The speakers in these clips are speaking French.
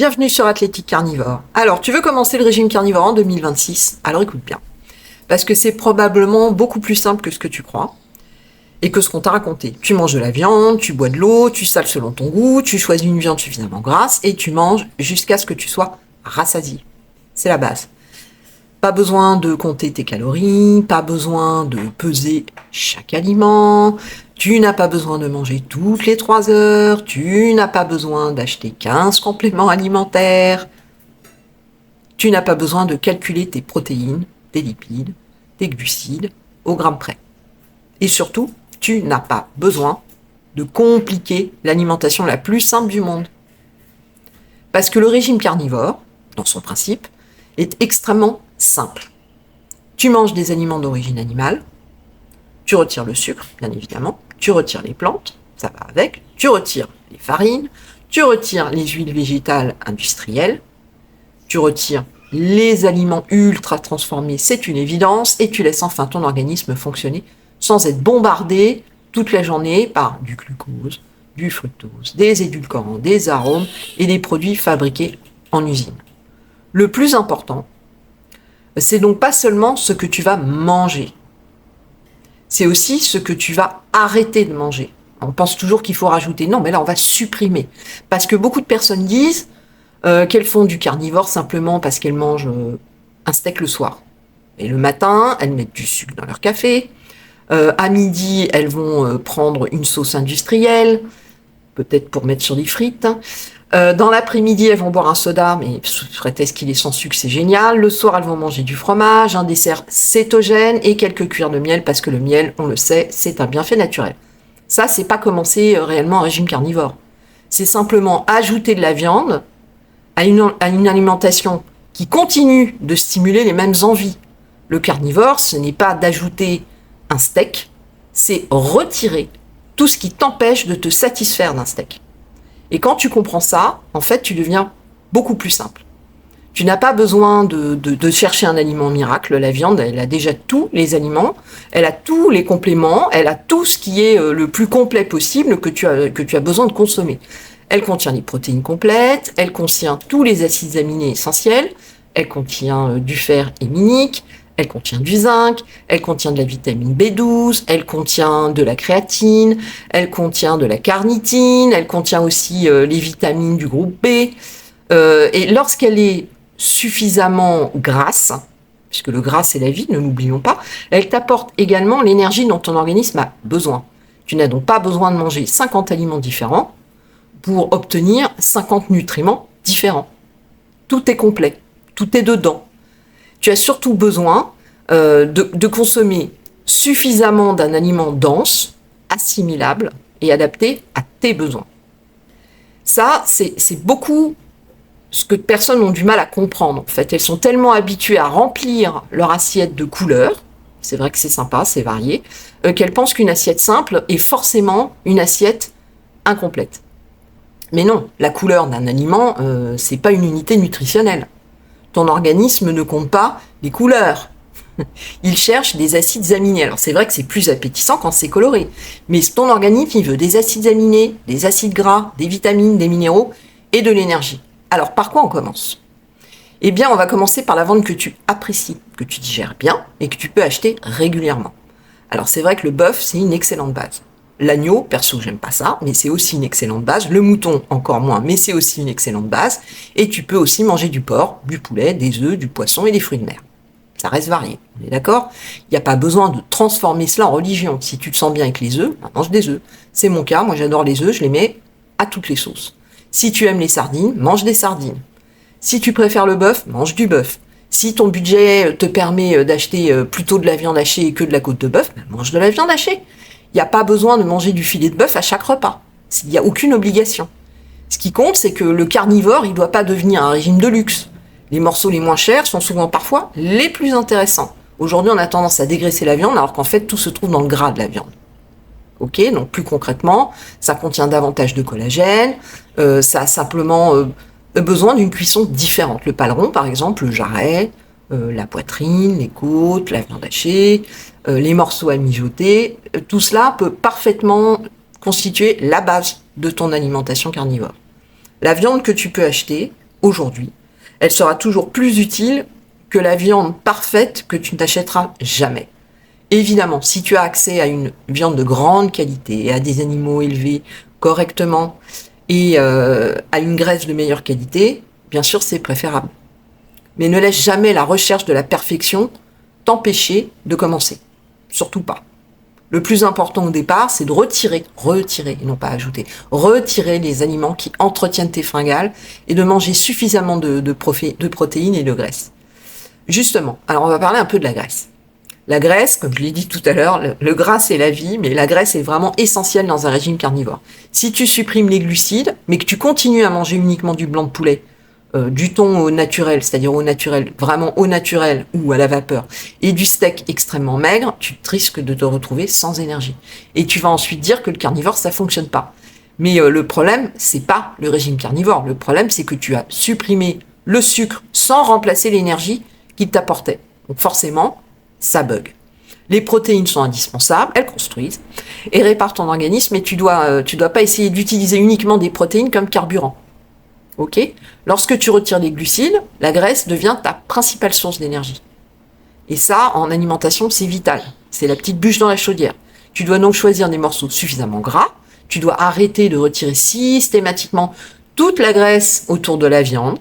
Bienvenue sur Athlétique Carnivore. Alors, tu veux commencer le régime carnivore en 2026 ? Alors écoute bien. Parce que c'est probablement beaucoup plus simple que ce que tu crois et que ce qu'on t'a raconté. Tu manges de la viande, tu bois de l'eau, tu sales selon ton goût, tu choisis une viande suffisamment grasse et tu manges jusqu'à ce que tu sois rassasié. C'est la base. Pas besoin de compter tes calories, pas besoin de peser chaque aliment, tu n'as pas besoin de manger toutes les 3 heures, tu n'as pas besoin d'acheter 15 compléments alimentaires, tu n'as pas besoin de calculer tes protéines, tes lipides, tes glucides au gramme près. Et surtout, tu n'as pas besoin de compliquer l'alimentation la plus simple du monde. Parce que le régime carnivore, dans son principe, est extrêmement simple. Tu manges des aliments d'origine animale, tu retires le sucre, bien évidemment, tu retires les plantes, ça va avec, tu retires les farines, tu retires les huiles végétales industrielles, tu retires les aliments ultra transformés, c'est une évidence, et tu laisses enfin ton organisme fonctionner sans être bombardé toute la journée par du glucose, du fructose, des édulcorants, des arômes et des produits fabriqués en usine. Le plus important, c'est donc pas seulement ce que tu vas manger, c'est aussi ce que tu vas arrêter de manger. On pense toujours qu'il faut rajouter. Non, mais là, on va supprimer. Parce que beaucoup de personnes disent qu'elles font du carnivore simplement parce qu'elles mangent un steak le soir. Et le matin, elles mettent du sucre dans leur café. À midi, elles vont prendre une sauce industrielle, peut-être pour mettre sur des frites. Dans l'après-midi, elles vont boire un soda, mais sous prétexte qu'il est sans sucre, c'est génial. Le soir, elles vont manger du fromage, un dessert cétogène et quelques cuillères de miel, parce que le miel, on le sait, c'est un bienfait naturel. Ça, c'est pas commencer réellement un régime carnivore. C'est simplement ajouter de la viande à une alimentation qui continue de stimuler les mêmes envies. Le carnivore, ce n'est pas d'ajouter un steak, c'est retirer tout ce qui t'empêche de te satisfaire d'un steak. Et quand tu comprends ça, en fait, tu deviens beaucoup plus simple. Tu n'as pas besoin de chercher un aliment miracle. La viande, elle a déjà tous les aliments, elle a tous les compléments, elle a tout ce qui est le plus complet possible que tu as besoin de consommer. Elle contient les protéines complètes, elle contient tous les acides aminés essentiels, elle contient du fer héminique, elle contient du zinc, elle contient de la vitamine B12, elle contient de la créatine, elle contient de la carnitine, elle contient aussi les vitamines du groupe B. Et lorsqu'elle est suffisamment grasse, puisque le gras c'est la vie, ne l'oublions pas, elle t'apporte également l'énergie dont ton organisme a besoin. Tu n'as donc pas besoin de manger 50 aliments différents pour obtenir 50 nutriments différents. Tout est complet, tout est dedans. Tu as surtout besoin de consommer suffisamment d'un aliment dense, assimilable et adapté à tes besoins. Ça, c'est beaucoup ce que personnes ont du mal à comprendre. En fait, elles sont tellement habituées à remplir leur assiette de couleurs, c'est vrai que c'est sympa, c'est varié, qu'elles pensent qu'une assiette simple est forcément une assiette incomplète. Mais non, la couleur d'un aliment, c'est pas une unité nutritionnelle. Ton organisme ne compte pas les couleurs. Il cherche des acides aminés. Alors c'est vrai que c'est plus appétissant quand c'est coloré. Mais ton organisme, il veut des acides aminés, des acides gras, des vitamines, des minéraux et de l'énergie. Alors par quoi on commence ? Eh bien, on va commencer par la viande que tu apprécies, que tu digères bien et que tu peux acheter régulièrement. Alors c'est vrai que le bœuf, c'est une excellente base. L'agneau, perso, j'aime pas ça, mais c'est aussi une excellente base. Le mouton, encore moins, mais c'est aussi une excellente base. Et tu peux aussi manger du porc, du poulet, des œufs, du poisson et des fruits de mer. Ça reste varié, on est d'accord ? Il n'y a pas besoin de transformer cela en religion. Si tu te sens bien avec les œufs, mange des œufs. C'est mon cas, moi j'adore les œufs, je les mets à toutes les sauces. Si tu aimes les sardines, mange des sardines. Si tu préfères le bœuf, mange du bœuf. Si ton budget te permet d'acheter plutôt de la viande hachée que de la côte de bœuf, mange de la viande hachée. Il n'y a pas besoin de manger du filet de bœuf à chaque repas. Il n'y a aucune obligation. Ce qui compte, c'est que le carnivore, il ne doit pas devenir un régime de luxe. Les morceaux les moins chers sont souvent parfois les plus intéressants. Aujourd'hui, on a tendance à dégraisser la viande, alors qu'en fait, tout se trouve dans le gras de la viande. Ok, donc plus concrètement, ça contient davantage de collagène, ça a simplement besoin d'une cuisson différente. Le paleron, par exemple, le jarret, la poitrine, les côtes, la viande hachée, les morceaux à mijoter, tout cela peut parfaitement constituer la base de ton alimentation carnivore. La viande que tu peux acheter, aujourd'hui, elle sera toujours plus utile que la viande parfaite que tu ne t'achèteras jamais. Évidemment, si tu as accès à une viande de grande qualité et à des animaux élevés correctement et à une graisse de meilleure qualité, bien sûr, c'est préférable. Mais ne laisse jamais la recherche de la perfection t'empêcher de commencer. Surtout pas. Le plus important au départ, c'est de retirer, et non pas ajouter, retirer les aliments qui entretiennent tes fringales et de manger suffisamment de protéines et de graisse. Justement, alors on va parler un peu de la graisse. La graisse, comme je l'ai dit tout à l'heure, le gras c'est la vie, mais la graisse est vraiment essentielle dans un régime carnivore. Si tu supprimes les glucides, mais que tu continues à manger uniquement du blanc de poulet, du thon au naturel, c'est-à-dire au naturel, vraiment au naturel ou à la vapeur, et du steak extrêmement maigre, tu risques de te retrouver sans énergie. Et tu vas ensuite dire que le carnivore, ça fonctionne pas. Mais le problème, c'est pas le régime carnivore. Le problème, c'est que tu as supprimé le sucre sans remplacer l'énergie qu'il t'apportait. Donc forcément, ça bug. Les protéines sont indispensables, elles construisent et réparent ton organisme, mais tu dois pas essayer d'utiliser uniquement des protéines comme carburant. Ok ? Lorsque tu retires les glucides, la graisse devient ta principale source d'énergie. Et ça, en alimentation, c'est vital. C'est la petite bûche dans la chaudière. Tu dois donc choisir des morceaux suffisamment gras. Tu dois arrêter de retirer systématiquement toute la graisse autour de la viande.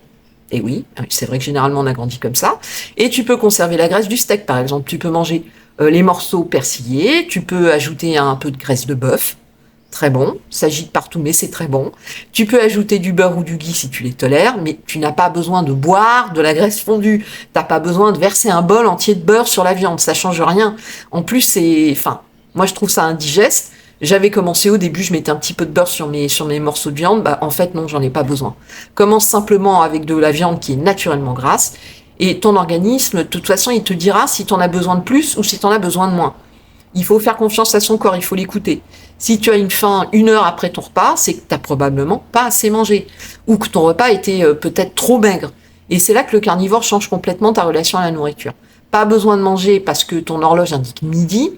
Et oui, c'est vrai que généralement on a grandi comme ça. Et tu peux conserver la graisse du steak, par exemple. Tu peux manger les morceaux persillés. Tu peux ajouter un peu de graisse de bœuf. Très bon, ça gîte partout, mais c'est très bon. Tu peux ajouter du beurre ou du ghee si tu les tolères, mais tu n'as pas besoin de boire de la graisse fondue. T'as pas besoin de verser un bol entier de beurre sur la viande, ça change rien. En plus, moi je trouve ça indigeste. J'avais commencé au début, je mettais un petit peu de beurre sur mes morceaux de viande. En fait, non, j'en ai pas besoin. Commence simplement avec de la viande qui est naturellement grasse, et ton organisme, de toute façon, il te dira si t'en as besoin de plus ou si t'en as besoin de moins. Il faut faire confiance à son corps, il faut l'écouter. Si tu as une faim 1 heure après ton repas, c'est que tu n'as probablement pas assez mangé. Ou que ton repas était peut-être trop maigre. Et c'est là que le carnivore change complètement ta relation à la nourriture. Pas besoin de manger parce que ton horloge indique midi.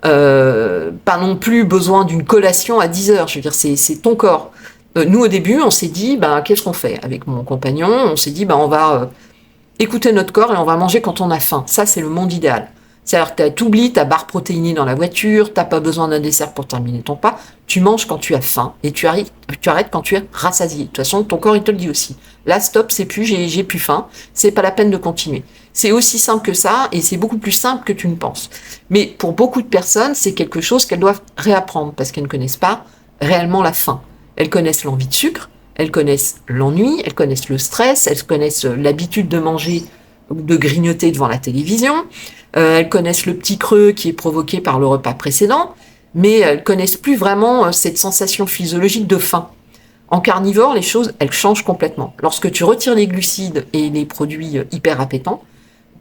Pas non plus besoin d'une collation à 10 heures. Je veux dire, c'est ton corps. Nous, au début, on s'est dit, qu'est-ce qu'on fait ? Avec mon compagnon, on s'est dit, on va écouter notre corps et on va manger quand on a faim. Ça, c'est le monde idéal. C'est-à-dire que tu oublies ta barre protéinée dans la voiture, t'as pas besoin d'un dessert pour terminer ton pas, tu manges quand tu as faim et tu arrêtes quand tu es rassasié. De toute façon, ton corps, il te le dit aussi. Là, stop, c'est plus, j'ai plus faim, c'est pas la peine de continuer. C'est aussi simple que ça et c'est beaucoup plus simple que tu ne penses. Mais pour beaucoup de personnes, c'est quelque chose qu'elles doivent réapprendre parce qu'elles ne connaissent pas réellement la faim. Elles connaissent l'envie de sucre, elles connaissent l'ennui, elles connaissent le stress, elles connaissent l'habitude de manger ou de grignoter devant la télévision. Elles connaissent le petit creux qui est provoqué par le repas précédent, mais elles connaissent plus vraiment cette sensation physiologique de faim. En carnivore, les choses, elles changent complètement. Lorsque tu retires les glucides et les produits hyper appétants,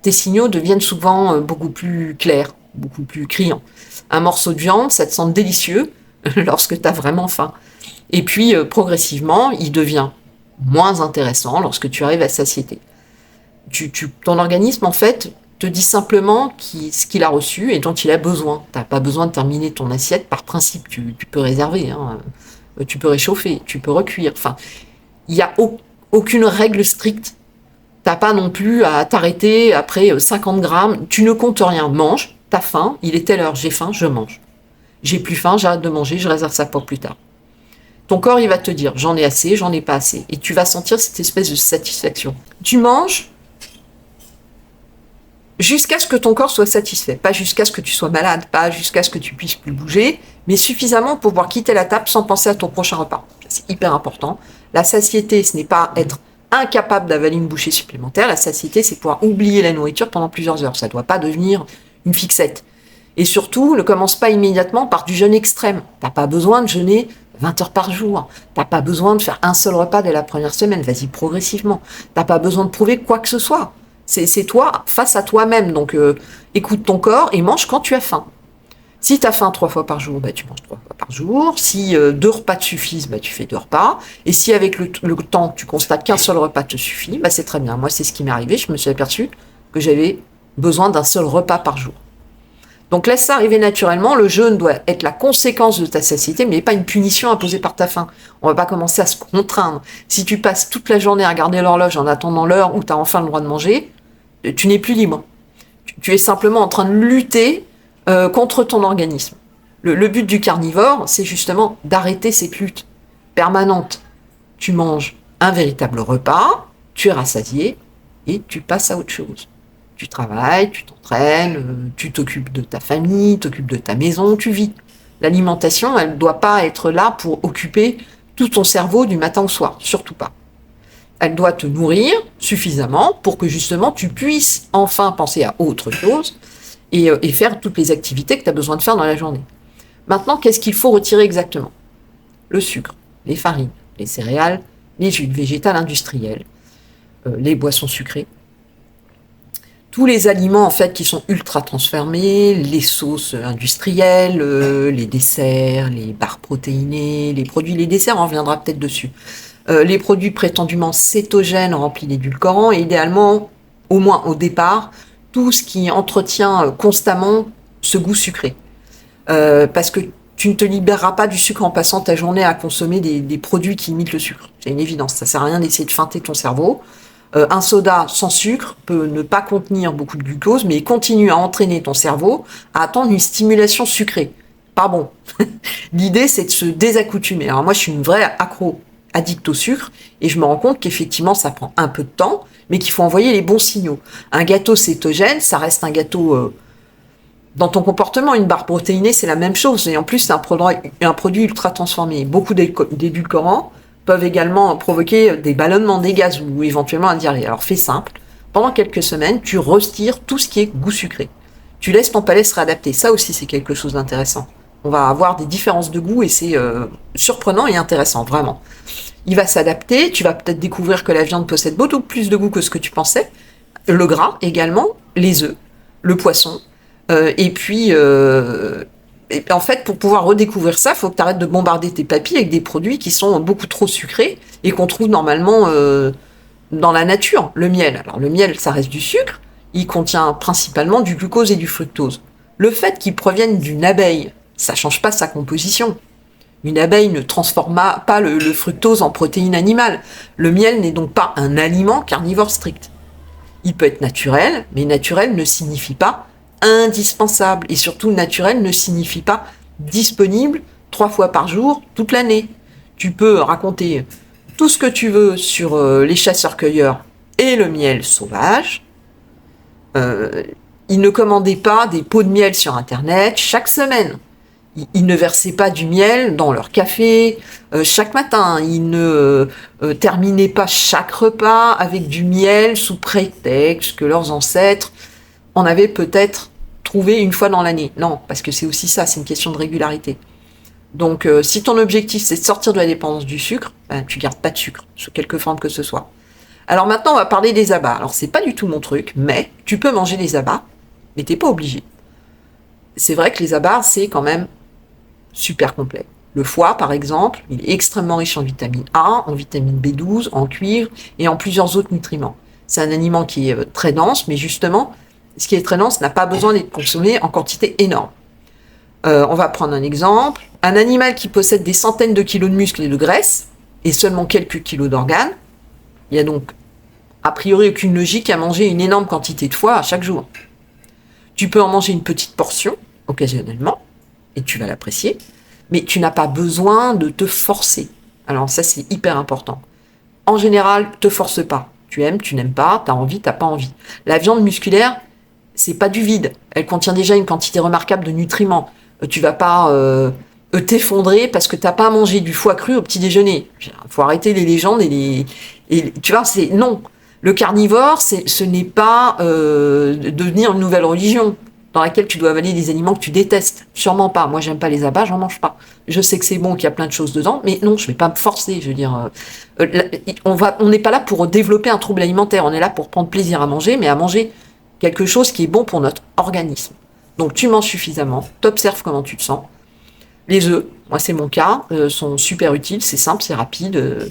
tes signaux deviennent souvent beaucoup plus clairs, beaucoup plus criants. Un morceau de viande, ça te semble délicieux lorsque tu as vraiment faim. Et puis, progressivement, il devient moins intéressant lorsque tu arrives à satiété. Ton organisme, en fait, te dit simplement ce qu'il a reçu et dont il a besoin. Tu n'as pas besoin de terminer ton assiette par principe. Tu peux réserver, tu peux réchauffer, tu peux recuire. Enfin, il n'y a aucune règle stricte. Tu n'as pas non plus à t'arrêter après 50 grammes. Tu ne comptes rien. Mange, tu as faim, il est telle heure, j'ai faim, je mange. J'ai plus faim, j'arrête de manger, je réserve ça pour plus tard. Ton corps, il va te dire, j'en ai assez, j'en ai pas assez. Et tu vas sentir cette espèce de satisfaction. Tu manges jusqu'à ce que ton corps soit satisfait. Pas jusqu'à ce que tu sois malade, pas jusqu'à ce que tu puisses plus bouger, mais suffisamment pour pouvoir quitter la table sans penser à ton prochain repas. C'est hyper important. La satiété, ce n'est pas être incapable d'avaler une bouchée supplémentaire. La satiété, c'est pouvoir oublier la nourriture pendant plusieurs heures. Ça ne doit pas devenir une fixette. Et surtout, ne commence pas immédiatement par du jeûne extrême. T'as pas besoin de jeûner 20 heures par jour. T'as pas besoin de faire un seul repas dès la première semaine. Vas-y progressivement. T'as pas besoin de prouver quoi que ce soit. C'est toi face à toi-même. Donc, écoute ton corps et mange quand tu as faim. Si tu as faim 3 fois par jour, tu manges 3 fois par jour. Si 2 repas te suffisent, tu fais 2 repas. Et si avec le temps, tu constates qu'un seul repas te suffit, c'est très bien. Moi, c'est ce qui m'est arrivé. Je me suis aperçu que j'avais besoin d'un seul repas par jour. Donc laisse ça arriver naturellement, le jeûne doit être la conséquence de ta satiété, mais pas une punition imposée par ta faim. On va pas commencer à se contraindre. Si tu passes toute la journée à regarder l'horloge en attendant l'heure où tu as enfin le droit de manger, tu n'es plus libre. Tu es simplement en train de lutter contre ton organisme. Le but du carnivore, c'est justement d'arrêter cette lutte permanente. Tu manges un véritable repas, tu es rassasié et tu passes à autre chose. Tu travailles, tu t'entraînes, tu t'occupes de ta famille, t'occupes de ta maison, tu vis. L'alimentation, elle ne doit pas être là pour occuper tout ton cerveau du matin au soir, surtout pas. Elle doit te nourrir suffisamment pour que justement tu puisses enfin penser à autre chose et faire toutes les activités que tu as besoin de faire dans la journée. Maintenant, qu'est-ce qu'il faut retirer exactement? Le sucre, les farines, les céréales, les huiles végétales industrielles, les boissons sucrées, tous les aliments en fait qui sont ultra transformés, les sauces industrielles, les desserts, les barres protéinées, les desserts, on reviendra peut-être dessus. Les produits prétendument cétogènes remplis d'édulcorants et idéalement, au moins au départ, tout ce qui entretient constamment ce goût sucré. Parce que tu ne te libéreras pas du sucre en passant ta journée à consommer des produits qui imitent le sucre. C'est une évidence, ça sert à rien d'essayer de feinter ton cerveau. Un soda sans sucre peut ne pas contenir beaucoup de glucose, mais il continue à entraîner ton cerveau à attendre une stimulation sucrée. Pas bon. L'idée, c'est de se désaccoutumer. Alors moi, je suis une vraie addict au sucre, et je me rends compte qu'effectivement, ça prend un peu de temps, mais qu'il faut envoyer les bons signaux. Un gâteau cétogène, ça reste un gâteau... Dans ton comportement, une barre protéinée, c'est la même chose. Et en plus, c'est un produit ultra transformé. Beaucoup d'édulcorants peuvent également provoquer des ballonnements, des gaz ou éventuellement un diarrhée. Alors fais simple, pendant quelques semaines, tu retires tout ce qui est goût sucré. Tu laisses ton palais se réadapter. Ça aussi, c'est quelque chose d'intéressant. On va avoir des différences de goût et c'est surprenant et intéressant, vraiment. Il va s'adapter, tu vas peut-être découvrir que la viande possède beaucoup plus de goût que ce que tu pensais. Le gras également, les œufs, le poisson. Et en fait, pour pouvoir redécouvrir ça, il faut que tu arrêtes de bombarder tes papilles avec des produits qui sont beaucoup trop sucrés et qu'on trouve normalement dans la nature. Le miel. Alors le miel, ça reste du sucre. Il contient principalement du glucose et du fructose. Le fait qu'il provienne d'une abeille, ça change pas sa composition. Une abeille ne transforme pas le fructose en protéine animale. Le miel n'est donc pas un aliment carnivore strict. Il peut être naturel, mais naturel ne signifie pas indispensable. Et surtout, naturel ne signifie pas disponible 3 fois par jour, toute l'année. Tu peux raconter tout ce que tu veux sur les chasseurs-cueilleurs et le miel sauvage. Ils ne commandaient pas des pots de miel sur Internet chaque semaine. Ils ne versaient pas du miel dans leur café chaque matin. Ils ne terminaient pas chaque repas avec du miel sous prétexte que leurs ancêtres en avaient peut-être trouvé une fois dans l'année. Non, parce que c'est aussi ça, c'est une question de régularité. Donc, si ton objectif, c'est de sortir de la dépendance du sucre, tu gardes pas de sucre, sous quelque forme que ce soit. Alors maintenant, on va parler des abats. Alors, c'est pas du tout mon truc, mais tu peux manger des abats, mais t'es pas obligé. C'est vrai que les abats, c'est quand même super complet. Le foie, par exemple, il est extrêmement riche en vitamine A, en vitamine B12, en cuivre et en plusieurs autres nutriments. C'est un aliment qui est très dense, mais justement, ce qui est très dense n'a pas besoin d'être consommé en quantité énorme. On va prendre un exemple. Un animal qui possède des centaines de kilos de muscles et de graisse et seulement quelques kilos d'organes, il n'y a donc a priori aucune logique à manger une énorme quantité de foie à chaque jour. Tu peux en manger une petite portion, occasionnellement, et tu vas l'apprécier, mais tu n'as pas besoin de te forcer. Alors ça, c'est hyper important. En général, te force pas. Tu aimes, tu n'aimes pas, t'as envie, t'as pas envie. La viande musculaire, c'est pas du vide. Elle contient déjà une quantité remarquable de nutriments. Tu vas pas t'effondrer parce que t'as pas mangé du foie cru au petit déjeuner. Faut arrêter les légendes et tu vois, c'est non. Le carnivore, ce n'est pas devenir une nouvelle religion dans laquelle tu dois avaler des aliments que tu détestes. Sûrement pas. Moi, j'aime pas les abats, j'en mange pas. Je sais que c'est bon, qu'il y a plein de choses dedans, mais non, je vais pas me forcer. Je veux dire, on n'est pas là pour développer un trouble alimentaire. On est là pour prendre plaisir à manger, mais à manger quelque chose qui est bon pour notre organisme. Donc, tu manges suffisamment, t'observes comment tu te sens. Les œufs, moi c'est mon cas, sont super utiles, c'est simple, c'est rapide,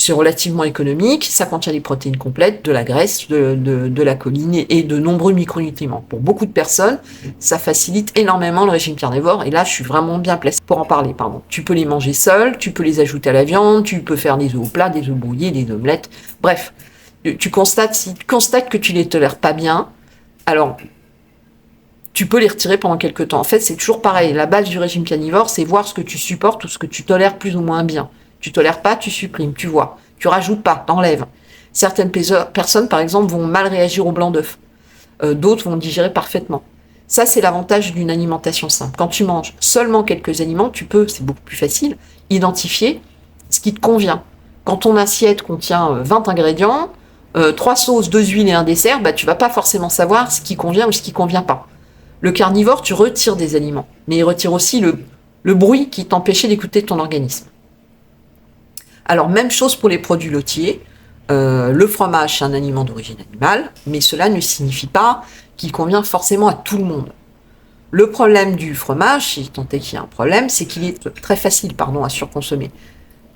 C'est relativement économique, ça contient des protéines complètes, de la graisse, de la choline et de nombreux micronutriments. Pour beaucoup de personnes, ça facilite énormément le régime carnivore, et là, je suis vraiment bien placée pour en parler, pardon. Tu peux les manger seuls, tu peux les ajouter à la viande, tu peux faire des œufs au plat, des œufs brouillés, des omelettes, bref. Si tu constates que tu les tolères pas bien, alors tu peux les retirer pendant quelques temps. En fait, c'est toujours pareil. La base du régime carnivore, c'est voir ce que tu supportes ou ce que tu tolères plus ou moins bien. Tu tolères pas, tu supprimes, tu vois. Tu rajoutes pas, t'enlèves. Certaines personnes, par exemple, vont mal réagir au blanc d'œuf. D'autres vont digérer parfaitement. Ça, c'est l'avantage d'une alimentation simple. Quand tu manges seulement quelques aliments, tu peux, c'est beaucoup plus facile, identifier ce qui te convient. Quand ton assiette contient 20 ingrédients, 3 sauces, 2 huiles et un dessert, bah, tu vas pas forcément savoir ce qui convient ou ce qui convient pas. Le carnivore, tu retires des aliments, mais il retire aussi le bruit qui t'empêchait d'écouter ton organisme. Alors, même chose pour les produits laitiers. Le fromage, c'est un aliment d'origine animale, mais cela ne signifie pas qu'il convient forcément à tout le monde. Le problème du fromage, si tant est qu'il y a un problème, c'est qu'il est très facile, à surconsommer.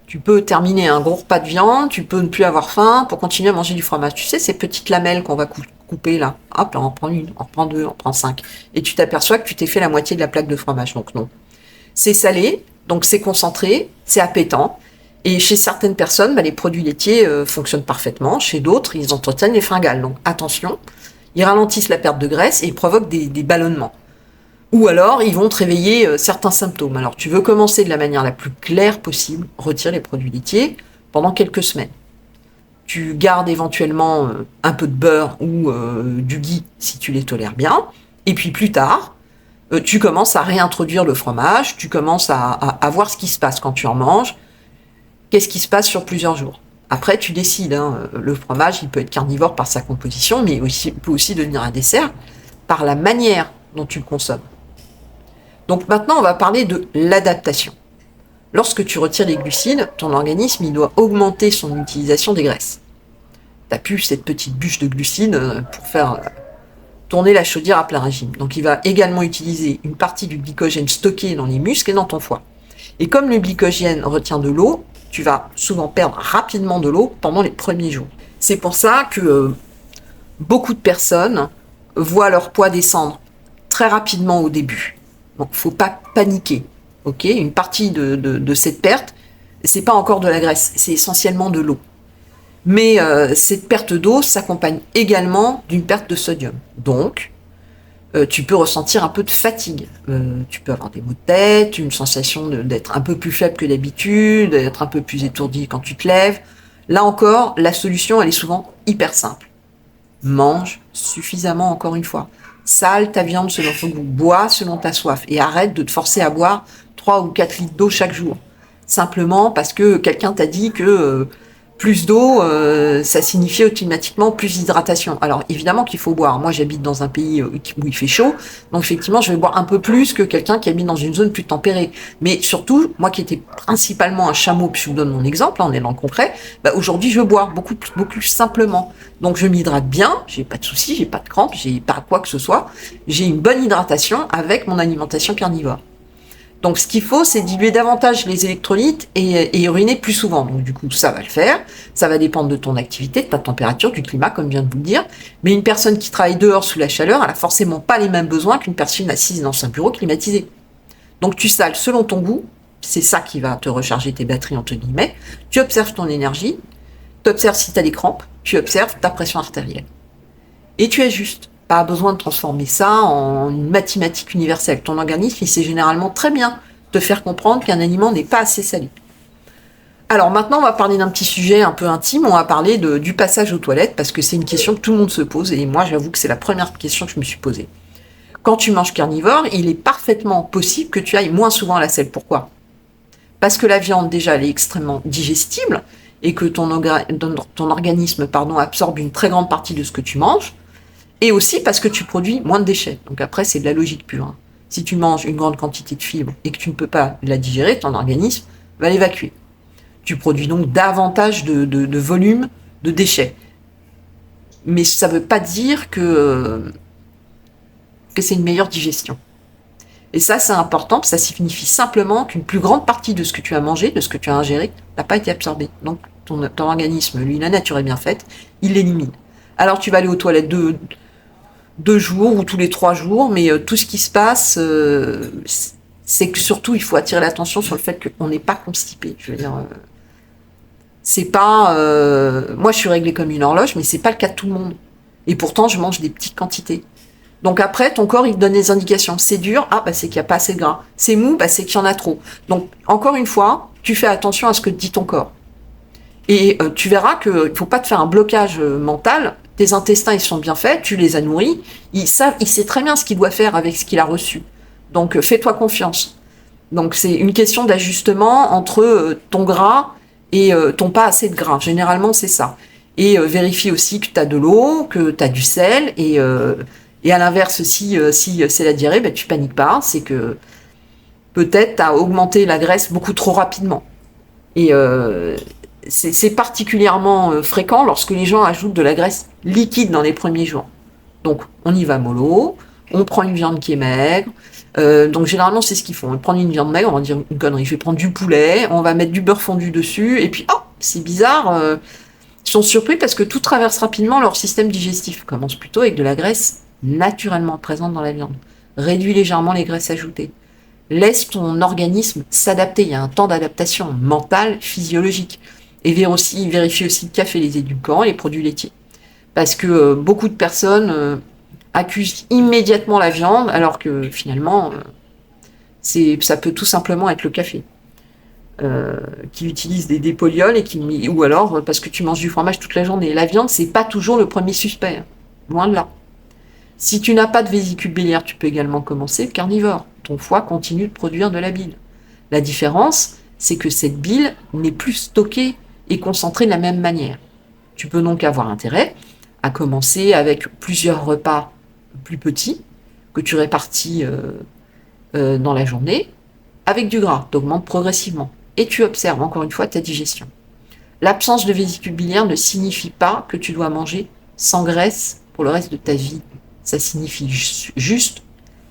Tu peux terminer un gros repas de viande, tu peux ne plus avoir faim pour continuer à manger du fromage. Tu sais, ces petites lamelles qu'on va couper là, hop, là, on en prend une, on en prend deux, on en prend 5. Et tu t'aperçois que tu t'es fait la moitié de la plaque de fromage, donc non. C'est salé, donc c'est concentré, c'est appétant. Et chez certaines personnes, les produits laitiers fonctionnent parfaitement. Chez d'autres, ils entretiennent les fringales. Donc attention, ils ralentissent la perte de graisse et ils provoquent des ballonnements. Ou alors, ils vont te réveiller certains symptômes. Alors, tu veux commencer de la manière la plus claire possible, retire les produits laitiers pendant quelques semaines. Tu gardes éventuellement un peu de beurre ou du ghee si tu les tolères bien. Et puis plus tard, tu commences à réintroduire le fromage, tu commences à voir ce qui se passe quand tu en manges. Qu'est-ce qui se passe sur plusieurs jours? Après, tu décides. Le fromage, il peut être carnivore par sa composition, mais il peut aussi devenir un dessert par la manière dont tu le consommes. Donc maintenant, on va parler de l'adaptation. Lorsque tu retires les glucides, ton organisme il doit augmenter son utilisation des graisses. Tu n'as plus cette petite bûche de glucides pour faire tourner la chaudière à plein régime. Donc il va également utiliser une partie du glycogène stocké dans les muscles et dans ton foie. Et comme le glycogène retient de l'eau, tu vas souvent perdre rapidement de l'eau pendant les premiers jours. C'est pour ça que beaucoup de personnes voient leur poids descendre très rapidement au début. Donc, il ne faut pas paniquer. Okay, une partie de cette perte, c'est pas encore de la graisse, c'est essentiellement de l'eau. Mais cette perte d'eau s'accompagne également d'une perte de sodium. Donc, tu peux ressentir un peu de fatigue. Tu peux avoir des maux de tête, une sensation d'être un peu plus faible que d'habitude, d'être un peu plus étourdi quand tu te lèves. Là encore, la solution, elle est souvent hyper simple. Mange suffisamment, encore une fois. Sale ta viande selon ton goût, bois selon ta soif et arrête de te forcer à boire 3 ou 4 litres d'eau chaque jour. Simplement parce que quelqu'un t'a dit que plus d'eau, ça signifiait automatiquement plus d'hydratation. Alors évidemment qu'il faut boire. Moi j'habite dans un pays où il fait chaud, donc effectivement je vais boire un peu plus que quelqu'un qui habite dans une zone plus tempérée. Mais surtout, moi qui étais principalement un chameau, puis je vous donne mon exemple, on est dans le concret, aujourd'hui je bois beaucoup plus simplement. Donc je m'hydrate bien, j'ai pas de soucis, j'ai pas de crampes, j'ai pas quoi que ce soit. J'ai une bonne hydratation avec mon alimentation carnivore. Donc ce qu'il faut, c'est diluer davantage les électrolytes et uriner plus souvent. Donc du coup, ça va le faire. Ça va dépendre de ton activité, de ta température, du climat, comme je viens de vous le dire. Mais une personne qui travaille dehors sous la chaleur, elle a forcément pas les mêmes besoins qu'une personne assise dans un bureau climatisé. Donc tu sales selon ton goût. C'est ça qui va te recharger tes batteries, entre guillemets. Tu observes ton énergie. Tu observes si tu as des crampes. Tu observes ta pression artérielle. Et tu ajustes. Pas besoin de transformer ça en une mathématique universelle. Ton organisme, il sait généralement très bien te faire comprendre qu'un aliment n'est pas assez salé. Alors maintenant, on va parler d'un petit sujet un peu intime. On va parler du passage aux toilettes parce que c'est une question que tout le monde se pose et moi, j'avoue que c'est la première question que je me suis posée. Quand tu manges carnivore, il est parfaitement possible que tu ailles moins souvent à la selle. Pourquoi? Parce que la viande, déjà, elle est extrêmement digestible et que ton organisme absorbe une très grande partie de ce que tu manges. Et aussi parce que tu produis moins de déchets. Donc après, c'est de la logique pure. Si tu manges une grande quantité de fibres et que tu ne peux pas la digérer, ton organisme va l'évacuer. Tu produis donc davantage de volume de déchets. Mais ça ne veut pas dire que c'est une meilleure digestion. Et ça, c'est important, parce que ça signifie simplement qu'une plus grande partie de ce que tu as mangé, de ce que tu as ingéré, n'a pas été absorbé. Donc, ton organisme, lui, la nature est bien faite, il l'élimine. Alors tu vas aller aux toilettes deux jours ou tous les 3 jours, mais tout ce qui se passe, c'est que surtout il faut attirer l'attention sur le fait qu'on n'est pas constipé. Je veux dire, c'est pas, moi je suis réglée comme une horloge, mais c'est pas le cas de tout le monde. Et pourtant je mange des petites quantités. Donc après, ton corps, il te donne des indications. C'est dur, c'est qu'il n'y a pas assez de gras. C'est mou, c'est qu'il y en a trop. Donc, encore une fois, tu fais attention à ce que te dit ton corps. Et tu verras qu'il ne faut pas te faire un blocage mental. Tes intestins, ils sont bien faits, tu les as nourris. Il sait très bien ce qu'il doit faire avec ce qu'il a reçu. Donc, fais-toi confiance. Donc, c'est une question d'ajustement entre ton gras et ton pas assez de gras. Généralement, c'est ça. Et vérifie aussi que tu as de l'eau, que tu as du sel et à l'inverse, si c'est la diarrhée, tu paniques pas. C'est que peut-être tu as augmenté la graisse beaucoup trop rapidement. Et c'est particulièrement fréquent lorsque les gens ajoutent de la graisse liquide dans les premiers jours. Donc, on y va mollo, on prend une viande qui est maigre. Donc, généralement, c'est ce qu'ils font. On va prendre une viande maigre, on va dire une connerie. Je vais prendre du poulet, on va mettre du beurre fondu dessus. Et puis, c'est bizarre. Ils sont surpris parce que tout traverse rapidement leur système digestif. Commence plutôt avec de la graisse naturellement présente dans la viande. Réduis légèrement les graisses ajoutées. Laisse ton organisme s'adapter. Il y a un temps d'adaptation mentale, physiologique. Et vérifie aussi le café, les édulcorants et les produits laitiers. Parce que beaucoup de personnes accusent immédiatement la viande, alors que finalement, ça peut tout simplement être le café. Qui utilise des polyols ou alors parce que tu manges du fromage toute la journée. La viande, c'est pas toujours le premier suspect. Loin de là. Si tu n'as pas de vésicule biliaire, tu peux également commencer le carnivore. Ton foie continue de produire de la bile. La différence, c'est que cette bile n'est plus stockée et concentrée de la même manière. Tu peux donc avoir intérêt à commencer avec plusieurs repas plus petits que tu répartis dans la journée avec du gras. Tu augmentes progressivement et tu observes encore une fois ta digestion. L'absence de vésicule biliaire ne signifie pas que tu dois manger sans graisse pour le reste de ta vie. Ça signifie juste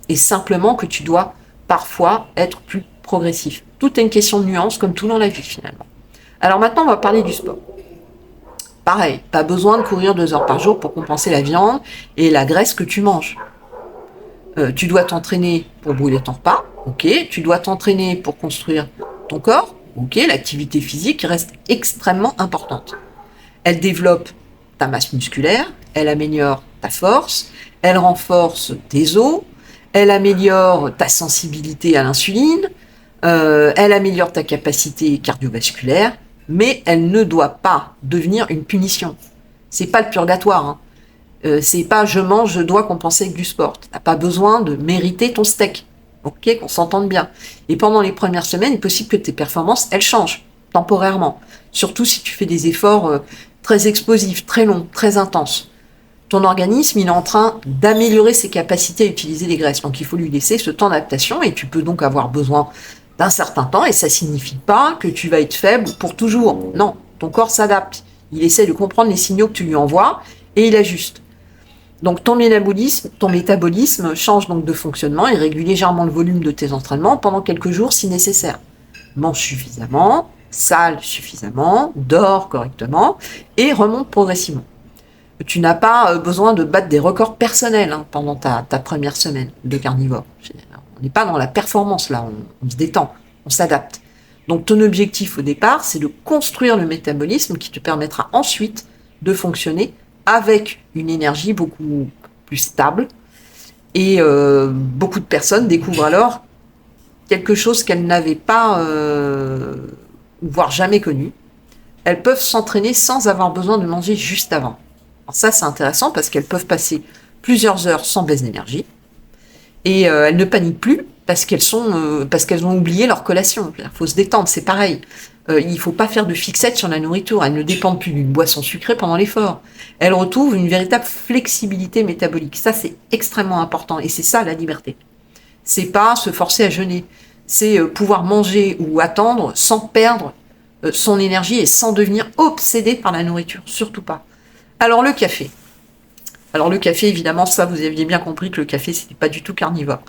et simplement que tu dois parfois être plus progressif. Tout est une question de nuance, comme tout dans la vie finalement. Alors maintenant, on va parler du sport. Pareil, pas besoin de courir 2 heures par jour pour compenser la viande et la graisse que tu manges. Tu dois t'entraîner pour brûler ton repas, ok. Tu dois t'entraîner pour construire ton corps, ok. L'activité physique reste extrêmement importante. Elle développe ta masse musculaire, elle améliore ta force, elle renforce tes os, elle améliore ta sensibilité à l'insuline, elle améliore ta capacité cardiovasculaire, mais elle ne doit pas devenir une punition. C'est pas le purgatoire, hein. C'est pas je mange, je dois compenser avec du sport. T'as pas besoin de mériter ton steak. Ok, qu'on s'entende bien. Et pendant les premières semaines, il est possible que tes performances, elles changent, temporairement. Surtout si tu fais des efforts très explosifs, très longs, très intenses. Ton organisme, il est en train d'améliorer ses capacités à utiliser les graisses. Donc il faut lui laisser ce temps d'adaptation et tu peux donc avoir besoin d'un certain temps et ça signifie pas que tu vas être faible pour toujours. Non, ton corps s'adapte. Il essaie de comprendre les signaux que tu lui envoies et il ajuste. Donc ton métabolisme change donc de fonctionnement et réduit légèrement le volume de tes entraînements pendant quelques jours si nécessaire. Mange suffisamment, sale suffisamment, dors correctement et remonte progressivement. Tu n'as pas besoin de battre des records personnels pendant ta première semaine de carnivore. On n'est pas dans la performance là, on se détend, on s'adapte. Donc ton objectif au départ, c'est de construire le métabolisme qui te permettra ensuite de fonctionner avec une énergie beaucoup plus stable. Et beaucoup de personnes découvrent alors quelque chose qu'elles n'avaient pas, voire jamais connu. Elles peuvent s'entraîner sans avoir besoin de manger juste avant. Alors ça, c'est intéressant parce qu'elles peuvent passer plusieurs heures sans baisse d'énergie. Et elles ne paniquent plus parce qu'elles ont oublié leur collation. Il faut se détendre, c'est pareil. Il ne faut pas faire de fixette sur la nourriture. Elles ne dépendent plus d'une boisson sucrée pendant l'effort. Elles retrouvent une véritable flexibilité métabolique. Ça, c'est extrêmement important. Et c'est ça, la liberté. C'est pas se forcer à jeûner. C'est pouvoir manger ou attendre sans perdre son énergie et sans devenir obsédé par la nourriture. Surtout pas. Alors, le café. Alors, le café, évidemment, ça, vous aviez bien compris que le café, c'était pas du tout carnivore.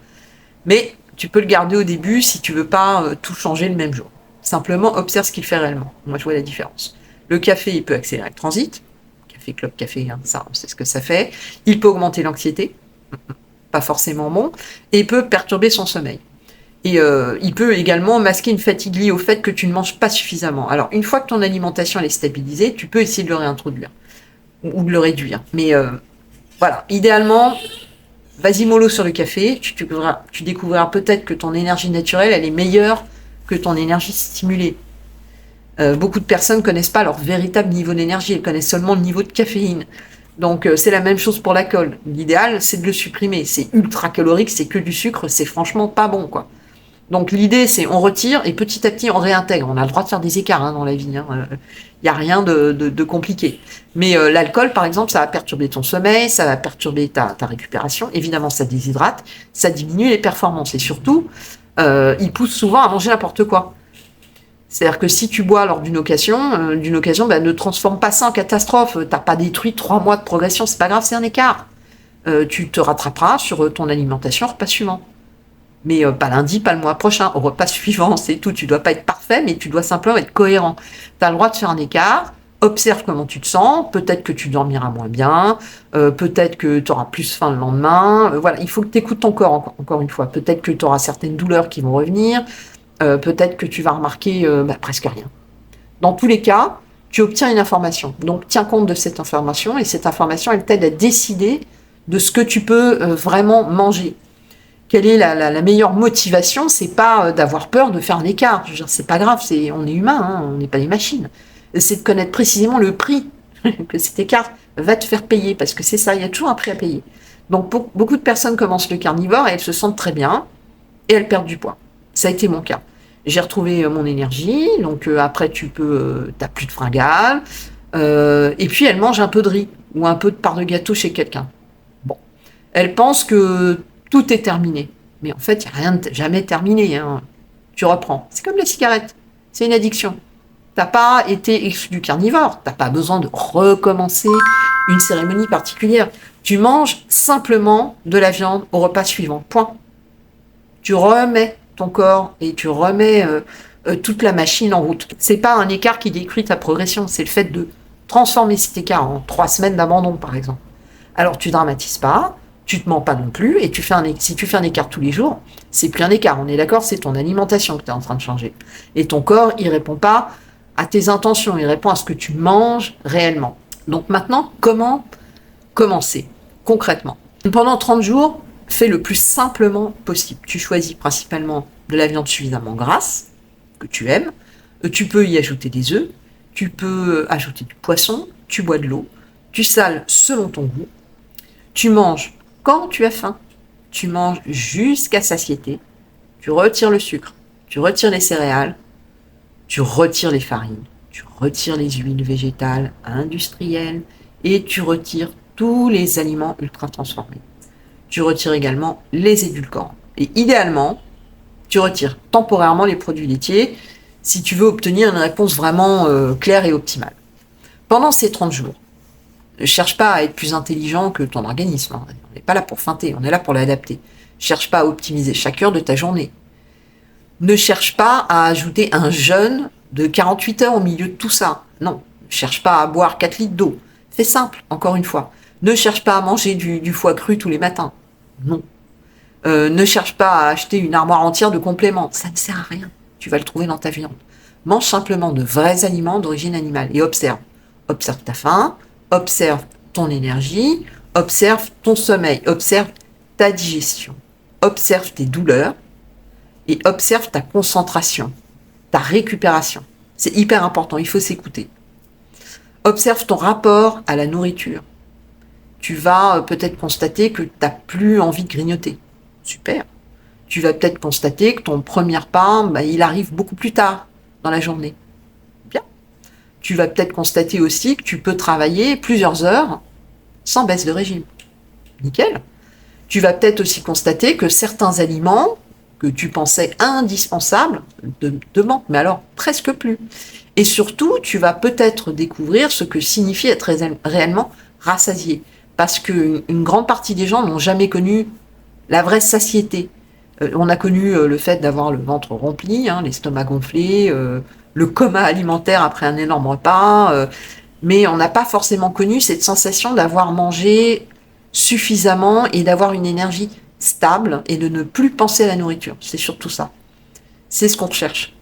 Mais tu peux le garder au début si tu veux pas tout changer le même jour. Simplement, observe ce qu'il fait réellement. Moi, je vois la différence. Le café, il peut accélérer le transit. Café, club, café, hein, ça, c'est ce que ça fait. Il peut augmenter l'anxiété, pas forcément bon, et il peut perturber son sommeil. Et il peut également masquer une fatigue liée au fait que tu ne manges pas suffisamment. Alors, une fois que ton alimentation elle est stabilisée, tu peux essayer de le réintroduire ou de le réduire. Mais voilà, idéalement, vas-y mollo sur le café. Tu découvriras peut-être que ton énergie naturelle, elle est meilleure que ton énergie stimulée. Beaucoup de personnes connaissent pas leur véritable niveau d'énergie, elles connaissent seulement le niveau de caféine. Donc c'est la même chose pour l'alcool. L'idéal, c'est de le supprimer. C'est ultra calorique, c'est que du sucre, c'est franchement pas bon, quoi. Donc l'idée, c'est on retire et petit à petit on réintègre. On a le droit de faire des écarts dans la vie. Il n'y a rien de compliqué. Mais l'alcool, par exemple, ça va perturber ton sommeil, ça va perturber ta récupération. Évidemment, ça déshydrate, ça diminue les performances. Et surtout, il pousse souvent à manger n'importe quoi. C'est-à-dire que si tu bois lors d'une occasion, ne transforme pas ça en catastrophe. T'as pas détruit 3 mois de progression, c'est pas grave, c'est un écart. Tu te rattraperas sur ton alimentation au repas suivant. Mais pas lundi, pas le mois prochain, au repas suivant, c'est tout. Tu dois pas être parfait, mais tu dois simplement être cohérent. Tu as le droit de faire un écart, observe comment tu te sens, peut-être que tu dormiras moins bien, peut-être que tu auras plus faim le lendemain. Voilà, il faut que tu écoutes ton corps, encore une fois. Peut-être que tu auras certaines douleurs qui vont revenir, peut-être que tu vas remarquer presque rien. Dans tous les cas, tu obtiens une information. Donc tiens compte de cette information, et cette information, elle t'aide à décider de ce que tu peux vraiment manger. Quelle est la meilleure motivation? C'est pas d'avoir peur de faire un écart. Je veux dire, c'est pas grave, on est humain, on n'est pas des machines. C'est de connaître précisément le prix que cet écart va te faire payer, parce que c'est ça, il y a toujours un prix à payer. Donc beaucoup de personnes commencent le carnivore et elles se sentent très bien et elles perdent du poids. Ça a été mon cas. J'ai retrouvé mon énergie, donc après t'as plus de fringales, et puis elles mangent un peu de riz ou un peu de part de gâteau chez quelqu'un. Bon, elles pensent que tout est terminé. Mais en fait, il n'y a rien de jamais terminé. Tu reprends. C'est comme la cigarette. C'est une addiction. Tu n'as pas été exclu du carnivore. Tu n'as pas besoin de recommencer une cérémonie particulière. Tu manges simplement de la viande au repas suivant. Point. Tu remets ton corps et tu remets toute la machine en route. C'est pas un écart qui détruit ta progression. C'est le fait de transformer cet écart en 3 semaines d'abandon, par exemple. Alors, tu dramatises pas. Tu te mens pas non plus, et si tu fais un écart tous les jours, c'est plus un écart, on est d'accord, c'est ton alimentation que tu es en train de changer. Et ton corps, il répond pas à tes intentions, il répond à ce que tu manges réellement. Donc maintenant, comment commencer concrètement? Pendant 30 jours, fais le plus simplement possible. Tu choisis principalement de la viande suffisamment grasse, que tu aimes, tu peux y ajouter des œufs, tu peux ajouter du poisson, tu bois de l'eau, tu sales selon ton goût, tu manges quand tu as faim, tu manges jusqu'à satiété, tu retires le sucre, tu retires les céréales, tu retires les farines, tu retires les huiles végétales industrielles et tu retires tous les aliments ultra transformés. Tu retires également les édulcorants. Et idéalement, tu retires temporairement les produits laitiers si tu veux obtenir une réponse vraiment claire et optimale. Pendant ces 30 jours, ne cherche pas à être plus intelligent que ton organisme. On n'est pas là pour feinter, on est là pour l'adapter. Cherche pas à optimiser chaque heure de ta journée. Ne cherche pas à ajouter un jeûne de 48 heures au milieu de tout ça. Non, ne cherche pas à boire 4 litres d'eau. Fais simple, encore une fois. Ne cherche pas à manger du foie cru tous les matins. Non. Ne cherche pas à acheter une armoire entière de compléments. Ça ne sert à rien. Tu vas le trouver dans ta viande. Mange simplement de vrais aliments d'origine animale et observe. Observe ta faim, observe ton énergie, observe ton sommeil, observe ta digestion, observe tes douleurs et observe ta concentration, ta récupération. C'est hyper important, il faut s'écouter. Observe ton rapport à la nourriture. Tu vas peut-être constater que tu n'as plus envie de grignoter. Super. Tu vas peut-être constater que ton premier repas, il arrive beaucoup plus tard dans la journée. Bien. Tu vas peut-être constater aussi que tu peux travailler plusieurs heures sans baisse de régime. Nickel. Tu vas peut-être aussi constater que certains aliments que tu pensais indispensables te manquent, mais alors presque plus. Et surtout, tu vas peut-être découvrir ce que signifie être réellement rassasié. Parce qu'une grande partie des gens n'ont jamais connu la vraie satiété. On a connu le fait d'avoir le ventre rempli, l'estomac gonflé, le coma alimentaire après un énorme repas, mais on n'a pas forcément connu cette sensation d'avoir mangé suffisamment et d'avoir une énergie stable et de ne plus penser à la nourriture. C'est surtout ça. C'est ce qu'on recherche.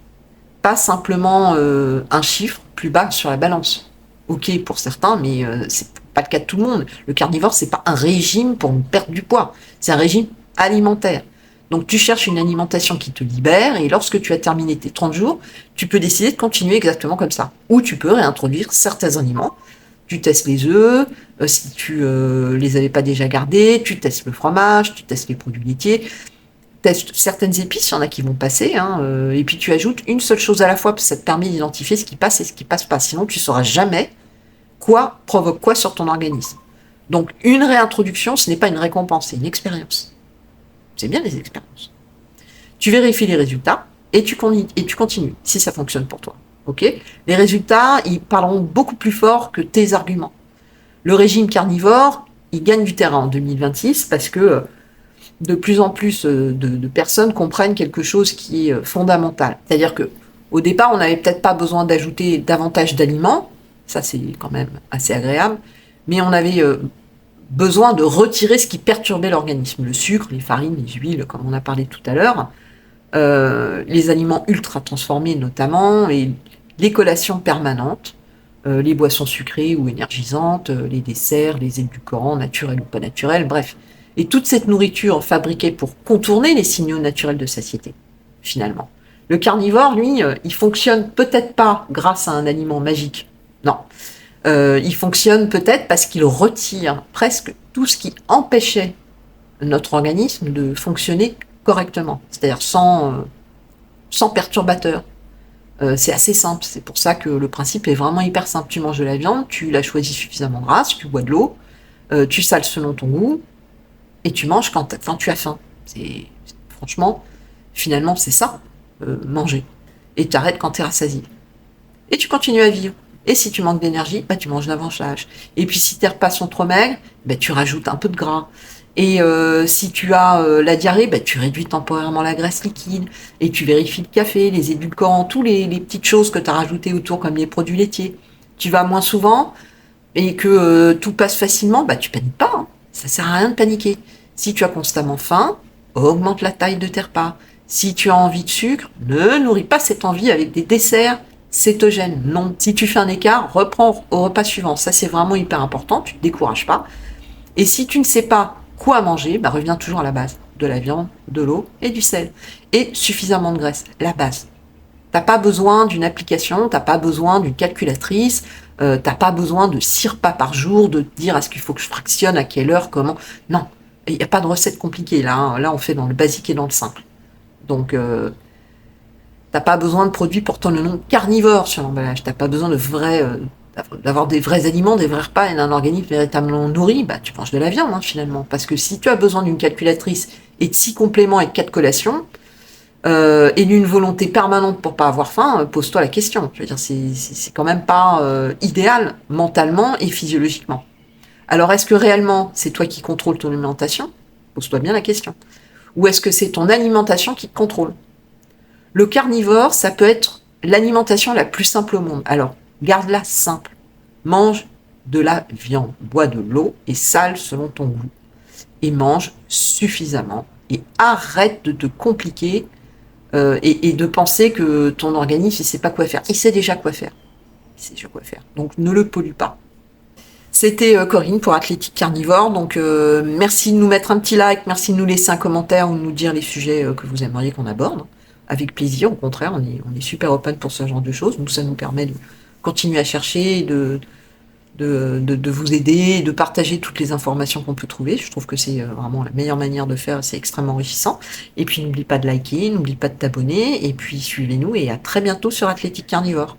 Pas simplement un chiffre plus bas sur la balance. Ok pour certains, mais c'est pas le cas de tout le monde. Le carnivore, c'est pas un régime pour perdre du poids. C'est un régime alimentaire. Donc tu cherches une alimentation qui te libère et lorsque tu as terminé tes 30 jours, tu peux décider de continuer exactement comme ça. Ou tu peux réintroduire certains aliments. Tu testes les œufs, si tu les avais pas déjà gardés, tu testes le fromage, tu testes les produits laitiers, testes certaines épices, il y en a qui vont passer, et puis tu ajoutes une seule chose à la fois, parce que ça te permet d'identifier ce qui passe et ce qui passe pas. Sinon, tu sauras jamais quoi provoque quoi sur ton organisme. Donc une réintroduction, ce n'est pas une récompense, c'est une expérience. C'est bien les expériences. Tu vérifies les résultats et tu continues, si ça fonctionne pour toi. Ok ? Les résultats, ils parleront beaucoup plus fort que tes arguments. Le régime carnivore, il gagne du terrain en 2026 parce que de plus en plus de personnes comprennent quelque chose qui est fondamental. C'est-à-dire que au départ, on n'avait peut-être pas besoin d'ajouter davantage d'aliments, ça c'est quand même assez agréable, mais on avait besoin de retirer ce qui perturbait l'organisme, le sucre, les farines, les huiles, comme on a parlé tout à l'heure, les aliments ultra transformés notamment, et les collations permanentes, les boissons sucrées ou énergisantes, les desserts, les édulcorants naturels ou pas naturels, bref. Et toute cette nourriture fabriquée pour contourner les signaux naturels de satiété, finalement. Le carnivore, lui, il fonctionne peut-être pas grâce à un aliment magique. Non. Il fonctionne peut-être parce qu'il retire presque tout ce qui empêchait notre organisme de fonctionner correctement, c'est-à-dire sans perturbateurs. C'est assez simple, c'est pour ça que le principe est vraiment hyper simple. Tu manges de la viande, tu la choisis suffisamment grasse, tu bois de l'eau, tu sales selon ton goût, et tu manges quand tu as faim. Franchement, finalement, c'est ça, manger. Et tu arrêtes quand tu es rassasié. Et tu continues à vivre. Et si tu manques d'énergie, bah, tu manges davantage. Et puis si tes repas sont trop maigres, bah, tu rajoutes un peu de gras. Et si tu as la diarrhée, bah, tu réduis temporairement la graisse liquide. Et tu vérifies le café, les édulcorants, tous les petites choses que tu as rajoutées autour, comme les produits laitiers. Tu vas moins souvent et que tout passe facilement, bah, tu paniques pas. Hein. Ça sert à rien de paniquer. Si tu as constamment faim, augmente la taille de tes repas. Si tu as envie de sucre, ne nourris pas cette envie avec des desserts cétogènes. Non. Si tu fais un écart, reprends au repas suivant. Ça, c'est vraiment hyper important. Tu ne te décourages pas. Et si tu ne sais pas quoi manger, bah, reviens toujours à la base. De la viande, de l'eau et du sel. Et suffisamment de graisse. La base. T'as pas besoin d'une application, t'as pas besoin d'une calculatrice, t'as pas besoin de 6 repas par jour, de te dire est-ce qu'il faut que je fractionne, à quelle heure, comment. Non, il n'y a pas de recette compliquée là. Hein. Là, on fait dans le basique et dans le simple. Donc, t'as pas besoin de produits portant le nom carnivore sur l'emballage. T'as pas besoin de d'avoir des vrais aliments, des vrais repas et d'un organisme véritablement nourri. Bah, tu manges de la viande hein, finalement. Parce que si tu as besoin d'une calculatrice et de 6 compléments et de 4 collations, et d'une volonté permanente pour pas avoir faim, pose-toi la question. Je veux dire, c'est quand même pas idéal mentalement et physiologiquement. Alors, est-ce que réellement c'est toi qui contrôles ton alimentation ? Pose-toi bien la question. Ou est-ce que c'est ton alimentation qui te contrôle ? Le carnivore, ça peut être l'alimentation la plus simple au monde. Alors, garde-la simple. Mange de la viande, bois de l'eau et sale selon ton goût. Et mange suffisamment. Et arrête de te compliquer et de penser que ton organisme, il sait pas quoi faire. Il sait déjà quoi faire. Il sait déjà quoi faire. Donc, ne le pollue pas. C'était Corinne pour Athlétique Carnivore. Donc, merci de nous mettre un petit like, merci de nous laisser un commentaire ou de nous dire les sujets que vous aimeriez qu'on aborde. Avec plaisir, au contraire, on est super open pour ce genre de choses. Donc, ça nous permet de continuer à chercher, de vous aider, de partager toutes les informations qu'on peut trouver. Je trouve que c'est vraiment la meilleure manière de faire, c'est extrêmement enrichissant. Et puis n'oublie pas de liker, n'oublie pas de t'abonner, et puis suivez-nous, et à très bientôt sur Athlétique Carnivore.